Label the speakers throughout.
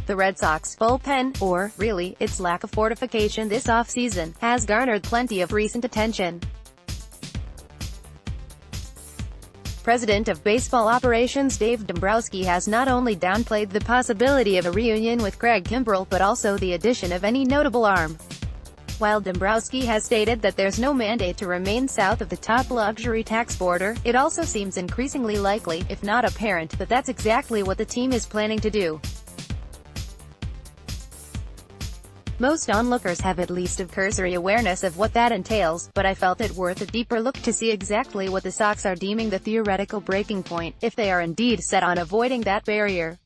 Speaker 1: The Red Sox bullpen, or, really, its lack of fortification this offseason, has garnered plenty of recent attention. President of Baseball Operations Dave Dombrowski has not only downplayed the possibility of a reunion with Craig Kimbrel but also the addition of any notable arm. While Dombrowski has stated that there's no mandate to remain south of the top luxury tax border, it also seems increasingly likely, if not apparent, that that's exactly what the team is planning to do. Most onlookers have at least a cursory awareness of what that entails, but I felt it worth a deeper look to see exactly what the Sox are deeming the theoretical breaking point, if they are indeed set on avoiding that barrier.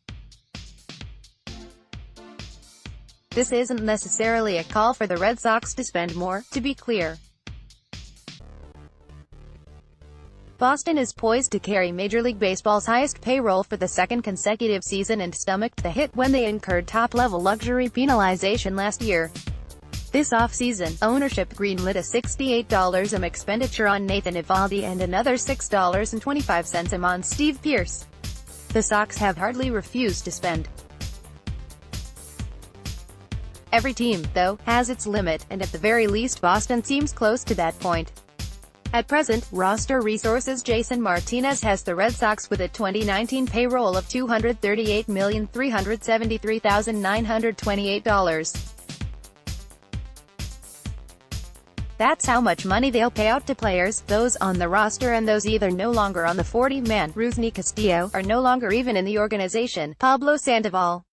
Speaker 1: This isn't necessarily a call for the Red Sox to spend more, to be clear. Boston is poised to carry Major League Baseball's highest payroll for the second consecutive season and stomached the hit when they incurred top-level luxury penalization last year. This offseason, ownership greenlit a $68 expenditure on Nathan Eovaldi and another $6.25 on Steve Pearce. The Sox have hardly refused to spend. Every team, though, has its limit, and at the very least Boston seems close to that point. At present, Roster Resources' Jason Martinez has the Red Sox with a 2019 payroll of $238,373,928. That's how much money they'll pay out to players, those on the roster and those either no longer on the 40-man, Rusney Castillo, or no longer even in the organization, Pablo Sandoval.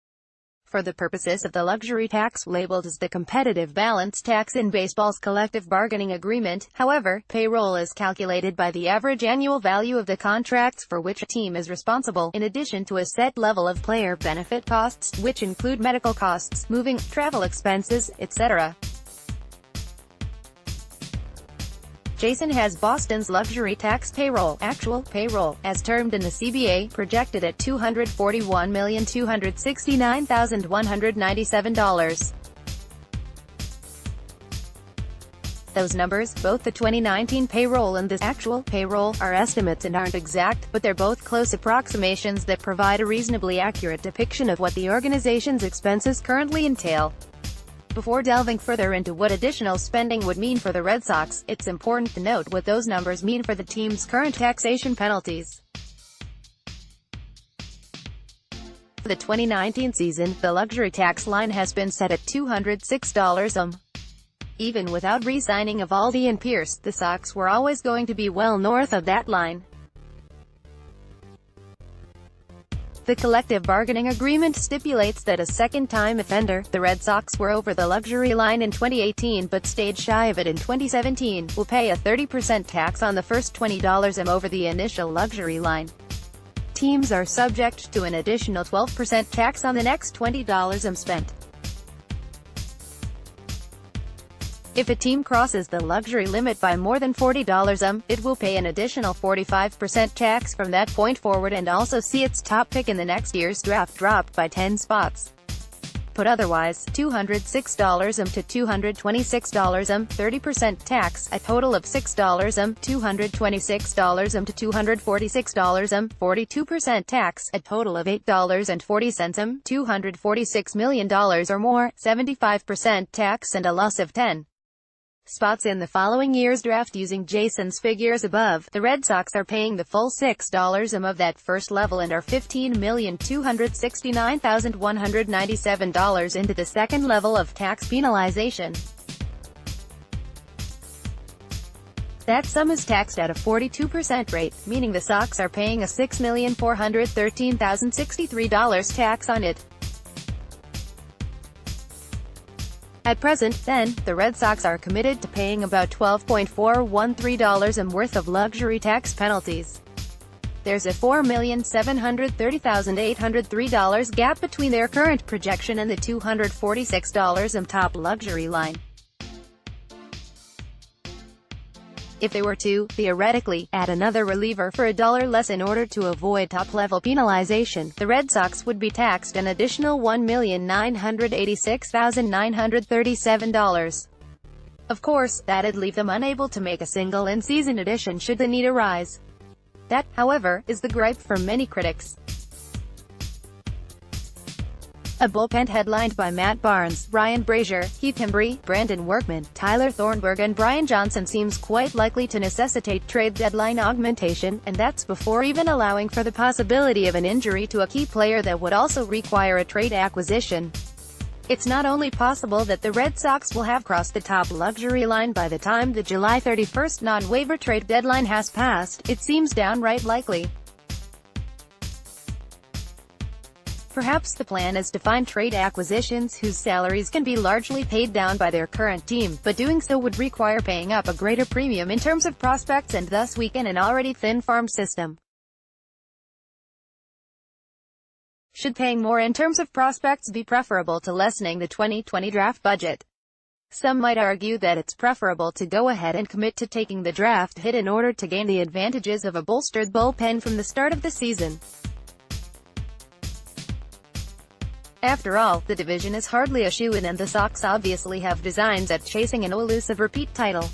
Speaker 1: For the purposes of the luxury tax, labeled as the competitive balance tax in baseball's collective bargaining agreement, however, payroll is calculated by the average annual value of the contracts for which a team is responsible, in addition to a set level of player benefit costs, which include medical costs, moving, travel expenses, etc. Jason has Boston's luxury tax payroll, actual payroll, as termed in the CBA, projected at $241,269,197. Those numbers, both the 2019 payroll and the actual payroll, are estimates and aren't exact, but they're both close approximations that provide a reasonably accurate depiction of what the organization's expenses currently entail. Before delving further into what additional spending would mean for the Red Sox, it's important to note what those numbers mean for the team's current taxation penalties. For the 2019 season, the luxury tax line has been set at $206. Even without re-signing Eovaldi and Pearce, the Sox were always going to be well north of that line. The collective bargaining agreement stipulates that a second-time offender, the Red Sox were over the luxury line in 2018 but stayed shy of it in 2017, will pay a 30% tax on the first $20 over the initial luxury line. Teams are subject to an additional 12% tax on the next $20 spent. If a team crosses the luxury limit by more than $40, it will pay an additional 45% tax from that point forward and also see its top pick in the next year's draft dropped by 10 spots. Put otherwise, $206 to $226, 30% tax, a total of $6, $226 to $246, 42% tax, a total of $8.40, $246 million or more, 75% tax and a loss of 10 spots in the following year's draft. Using Jason's figures above, the Red Sox are paying the full $6 of that first level and are $15,269,197 into the second level of tax penalization. That sum is taxed at a 42% rate, meaning the Sox are paying a $6,413,063 tax on it. At present, then, the Red Sox are committed to paying about $12.413 worth of luxury tax penalties. There's a $4,730,803 gap between their current projection and the $246 top luxury line. If they were to, theoretically, add another reliever for $1 less in order to avoid top-level penalization, the Red Sox would be taxed an additional $1,986,937. Of course, that'd leave them unable to make a single in-season addition should the need arise. That, however, is the gripe from many critics. A bullpen headlined by Matt Barnes, Ryan Brazier, Keith Hembree, Brandon Workman, Tyler Thornburg and Brian Johnson seems quite likely to necessitate trade deadline augmentation, and that's before even allowing for the possibility of an injury to a key player that would also require a trade acquisition. It's not only possible that the Red Sox will have crossed the top luxury line by the time the July 31st non-waiver trade deadline has passed, it seems downright likely. Perhaps the plan is to find trade acquisitions whose salaries can be largely paid down by their current team, but doing so would require paying up a greater premium in terms of prospects and thus weaken an already thin farm system. Should paying more in terms of prospects be preferable to lessening the 2020 draft budget? Some might argue that it's preferable to go ahead and commit to taking the draft hit in order to gain the advantages of a bolstered bullpen from the start of the season. After all, the division is hardly a shoo-in and the Sox obviously have designs at chasing an elusive repeat title.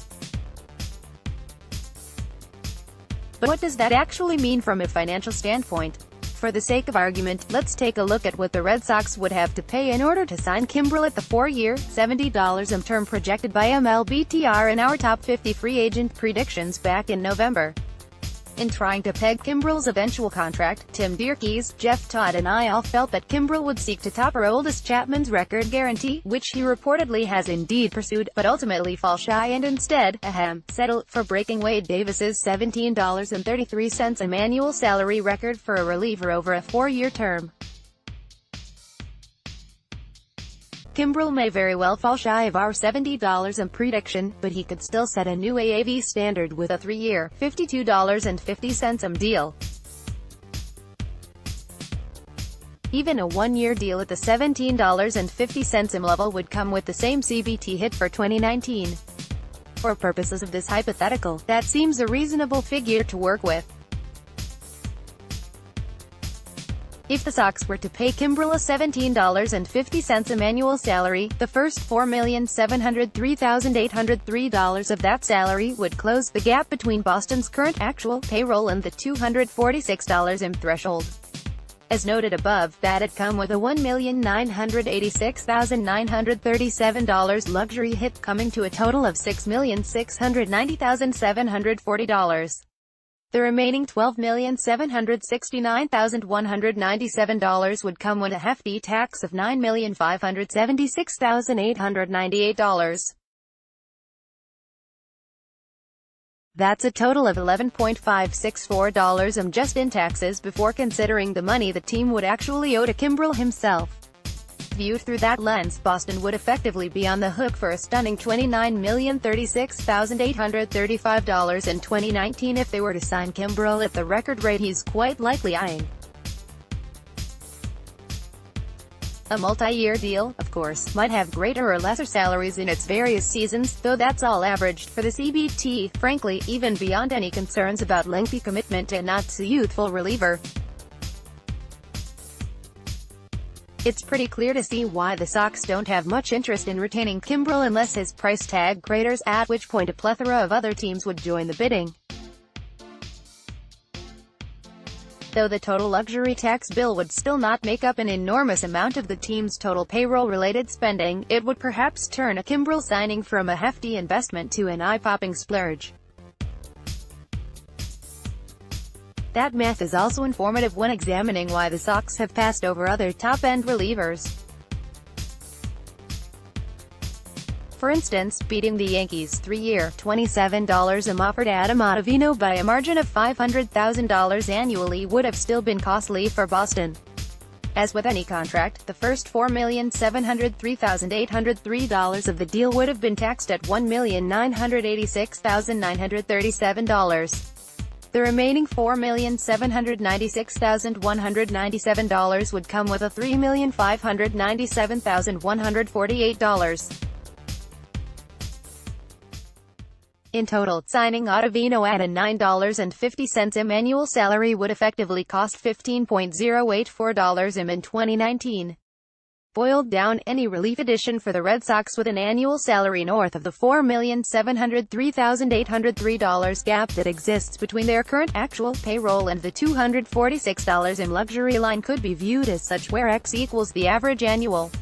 Speaker 1: But what does that actually mean from a financial standpoint? For the sake of argument, let's take a look at what the Red Sox would have to pay in order to sign Kimbrel at the 4-year, $70 term projected by MLBTR in our top 50 free agent predictions back in November. In trying to peg Kimbrel's eventual contract, Tim Dierkes, Jeff Todd and I all felt that Kimbrel would seek to top Aroldis Chapman's record guarantee, which he reportedly has indeed pursued, but ultimately fall shy and instead, settle for breaking Wade Davis's $17.33 annual salary record for a reliever over a 4-year term. Kimbrel may very well fall shy of our $70 prediction, but he could still set a new AAV standard with a 3-year, $52.50 deal. Even a 1-year deal at the $17.50 level would come with the same CBT hit for 2019. For purposes of this hypothetical, that seems a reasonable figure to work with. If the Sox were to pay Kimbrel a $17.50 annual salary, the first $4,703,803 of that salary would close the gap between Boston's current actual payroll and the $246 threshold. As noted above, that'd come with a $1,986,937 luxury hit coming to a total of $6,690,740. The remaining $12,769,197 would come with a hefty tax of $9,576,898. That's a total of $11.564 just in taxes before considering the money the team would actually owe to Kimbrel himself. Viewed through that lens, Boston would effectively be on the hook for a stunning $29,036,835 in 2019 if they were to sign Kimbrel at the record rate he's quite likely eyeing. A multi-year deal, of course, might have greater or lesser salaries in its various seasons, though that's all averaged for the CBT, frankly, even beyond any concerns about lengthy commitment to a not-so-youthful reliever. It's pretty clear to see why the Sox don't have much interest in retaining Kimbrel unless his price tag craters, at which point a plethora of other teams would join the bidding. Though the total luxury tax bill would still not make up an enormous amount of the team's total payroll-related spending, it would perhaps turn a Kimbrel signing from a hefty investment to an eye-popping splurge. That math is also informative when examining why the Sox have passed over other top-end relievers. For instance, beating the Yankees' 3-year, $27 offered Adam Ottavino by a margin of $500,000 annually would have still been costly for Boston. As with any contract, the first $4,703,803 of the deal would have been taxed at $1,986,937. The remaining $4,796,197 would come with a $3,597,148. In total, signing Ottavino at a $9.50 annual salary would effectively cost $15.084 in 2019. Boiled down, any relief addition for the Red Sox with an annual salary north of the $4,703,803 gap that exists between their current actual payroll and the $246 in luxury line could be viewed as such, where X equals the average annual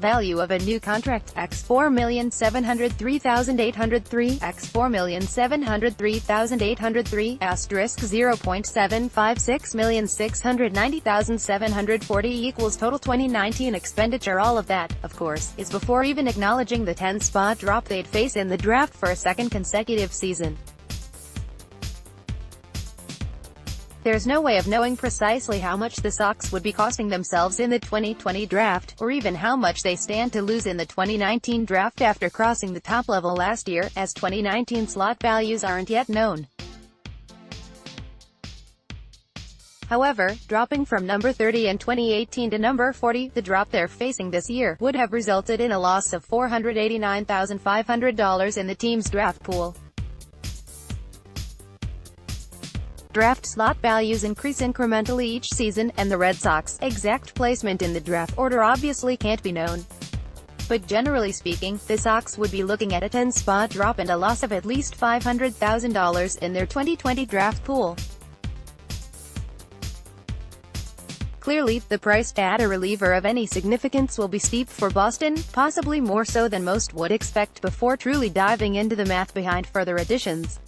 Speaker 1: value of a new contract, x $4,703,803, x $4,703,803, asterisk 0.756,690,740 equals total 2019 expenditure. All of that, of course, is before even acknowledging the 10-spot drop they'd face in the draft for a second consecutive season. There's no way of knowing precisely how much the Sox would be costing themselves in the 2020 draft, or even how much they stand to lose in the 2019 draft after crossing the top level last year, as 2019 slot values aren't yet known. However, dropping from number 30 in 2018 to number 40, the drop they're facing this year, would have resulted in a loss of $489,500 in the team's draft pool. Draft slot values increase incrementally each season, and the Red Sox exact placement in the draft order obviously can't be known. But generally speaking, the Sox would be looking at a 10-spot drop and a loss of at least $500,000 in their 2020 draft pool. Clearly, the price to add a reliever of any significance will be steep for Boston, possibly more so than most would expect before truly diving into the math behind further additions.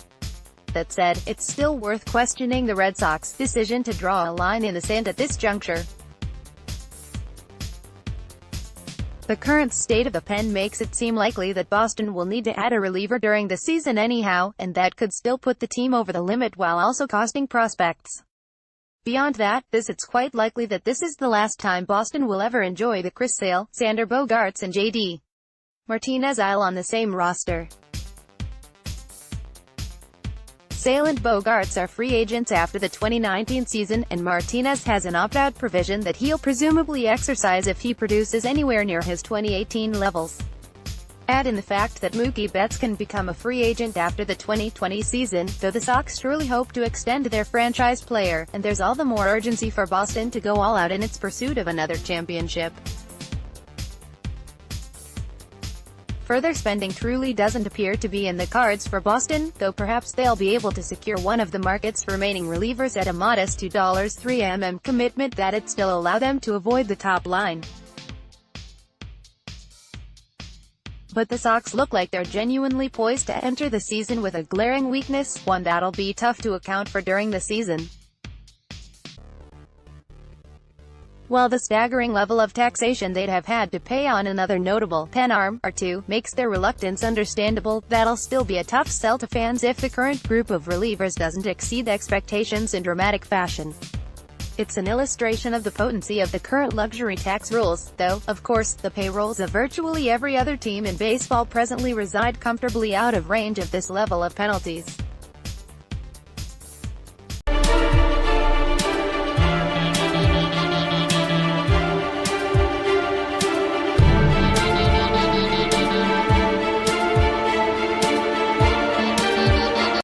Speaker 1: That said, it's still worth questioning the Red Sox decision to draw a line in the sand at this juncture. The current state of the pen makes it seem likely that Boston will need to add a reliever during the season anyhow, and that could still put the team over the limit while also costing prospects. Beyond that, it's quite likely that this is the last time Boston will ever enjoy the Chris Sale, Xander Bogaerts and J.D. Martinez Isle on the same roster. Sale and Bogaerts are free agents after the 2019 season, and Martinez has an opt-out provision that he'll presumably exercise if he produces anywhere near his 2018 levels. Add in the fact that Mookie Betts can become a free agent after the 2020 season, though the Sox surely hope to extend their franchise player, and there's all the more urgency for Boston to go all out in its pursuit of another championship. Further spending truly doesn't appear to be in the cards for Boston, though perhaps they'll be able to secure one of the market's remaining relievers at a modest $2.3 commitment that'd still allow them to avoid the top line. But the Sox look like they're genuinely poised to enter the season with a glaring weakness, one that'll be tough to account for during the season. While the staggering level of taxation they'd have had to pay on another notable pen arm or two makes their reluctance understandable, that'll still be a tough sell to fans if the current group of relievers doesn't exceed expectations in dramatic fashion. It's an illustration of the potency of the current luxury tax rules, though, of course, the payrolls of virtually every other team in baseball presently reside comfortably out of range of this level of penalties.